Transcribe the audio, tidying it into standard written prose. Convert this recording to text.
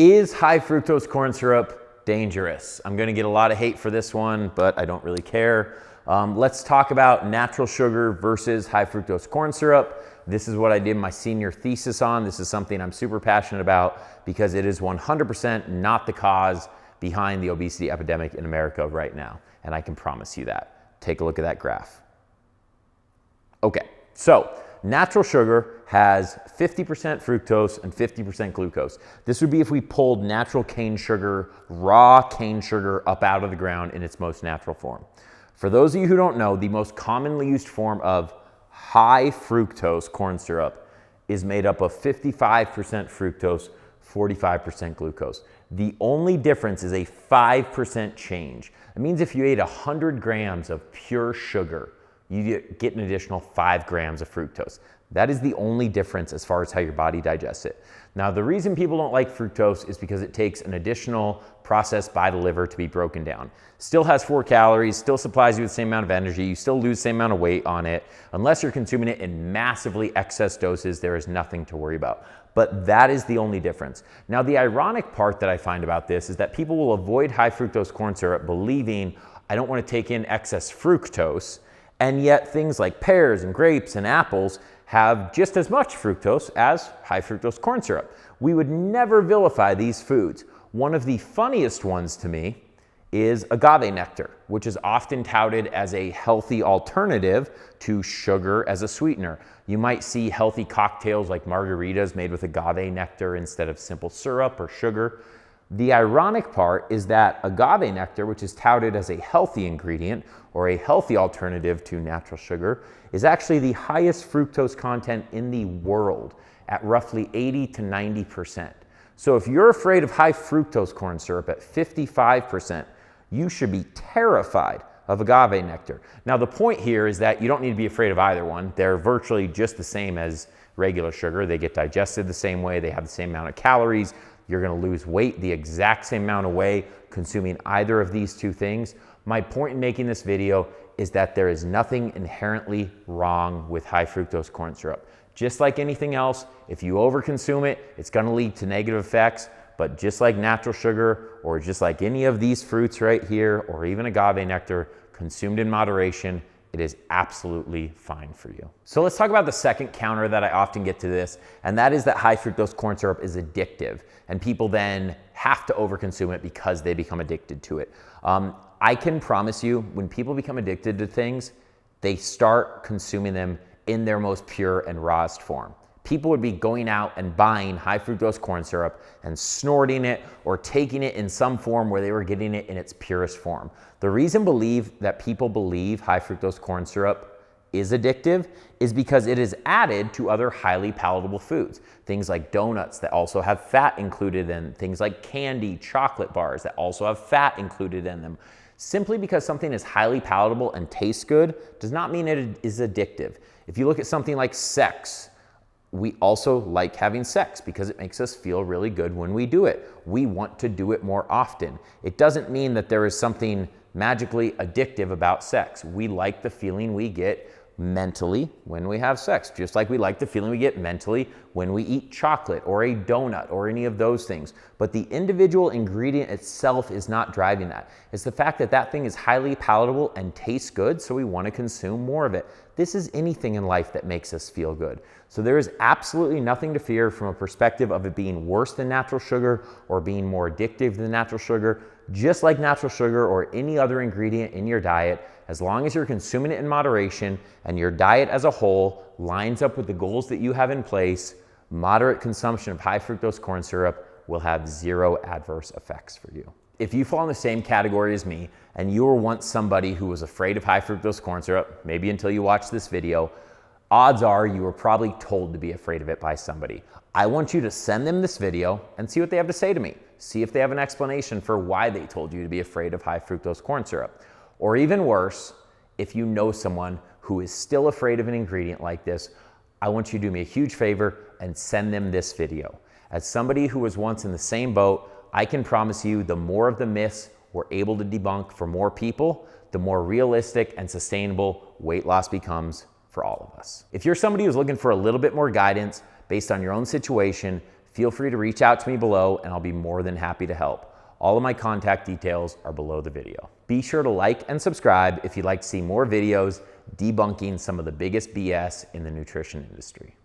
Is high fructose corn syrup dangerous? I'm gonna get a lot of hate for this one, but I don't really care. Let's talk about natural sugar versus high fructose corn syrup. This is what I did my senior thesis on. This is something I'm super passionate about because it is 100% not the cause behind the obesity epidemic in America right now. And I can promise you that. Take a look at that graph. Okay, so natural sugar has 50% fructose and 50% glucose. This would be if we pulled natural cane sugar, raw cane sugar up out of the ground in its most natural form. For those of you who don't know, the most commonly used form of high fructose corn syrup is made up of 55% fructose, 45% glucose. The only difference is a 5% change. It means if you ate 100 grams of pure sugar, you get an additional 5 grams of fructose. That is the only difference as far as how your body digests it. Now, the reason people don't like fructose is because it takes an additional process by the liver to be broken down. Still has 4 calories, still supplies you with the same amount of energy, you still lose the same amount of weight on it. Unless you're consuming it in massively excess doses, there is nothing to worry about. But that is the only difference. Now, the ironic part that I find about this is that people will avoid high fructose corn syrup believing, I don't want to take in excess fructose, and yet things like pears and grapes and apples have just as much fructose as high fructose corn syrup. We would never vilify these foods. One of the funniest ones to me is agave nectar, which is often touted as a healthy alternative to sugar as a sweetener. You might see healthy cocktails like margaritas made with agave nectar instead of simple syrup or sugar. The ironic part is that agave nectar, which is touted as a healthy ingredient or a healthy alternative to natural sugar, is actually the highest fructose content in the world at roughly 80 to 90%. So if you're afraid of high fructose corn syrup at 55%, you should be terrified of agave nectar. Now, the point here is that you don't need to be afraid of either one. They're virtually just the same as regular sugar. They get digested the same way. They have the same amount of calories. You're gonna lose weight the exact same amount of way consuming either of these two things. My point in making this video is that there is nothing inherently wrong with high fructose corn syrup. Just like anything else, if you overconsume it, it's gonna lead to negative effects, but just like natural sugar or just like any of these fruits right here or even agave nectar, consumed in moderation, it is absolutely fine for you. So let's talk about the second counter that I often get to this, and that is that high fructose corn syrup is addictive, and people then have to overconsume it because they become addicted to it. I can promise you, when people become addicted to things, they start consuming them in their most pure and rawest form. People would be going out and buying high fructose corn syrup and snorting it or taking it in some form where they were getting it in its purest form. The reason that people believe high fructose corn syrup is addictive is because it is added to other highly palatable foods. Things like donuts that also have fat included in, things like candy, chocolate bars that also have fat included in them. Simply because something is highly palatable and tastes good does not mean it is addictive. If you look at something like sex, we also like having sex because it makes us feel really good when we do it. We want to do it more often. It doesn't mean that there is something magically addictive about sex. We like the feeling we get mentally when we have sex, just like we like the feeling we get mentally when we eat chocolate or a donut or any of those things. But the individual ingredient itself is not driving that. It's the fact that that thing is highly palatable and tastes good, so we want to consume more of it. This is anything in life that makes us feel good. So there is absolutely nothing to fear from a perspective of it being worse than natural sugar or being more addictive than natural sugar. Just like natural sugar or any other ingredient in your diet, as long as you're consuming it in moderation and your diet as a whole lines up with the goals that you have in place, moderate consumption of high fructose corn syrup will have zero adverse effects for you. If you fall in the same category as me and you were once somebody who was afraid of high fructose corn syrup, maybe until you watched this video, odds are you were probably told to be afraid of it by somebody. I want you to send them this video and see what they have to say to me. See if they have an explanation for why they told you to be afraid of high fructose corn syrup. Or even worse, if you know someone who is still afraid of an ingredient like this, I want you to do me a huge favor and send them this video. As somebody who was once in the same boat, I can promise you the more of the myths we're able to debunk for more people, the more realistic and sustainable weight loss becomes for all of us. If you're somebody who's looking for a little bit more guidance based on your own situation, feel free to reach out to me below and I'll be more than happy to help. All of my contact details are below the video. Be sure to like and subscribe if you'd like to see more videos debunking some of the biggest BS in the nutrition industry.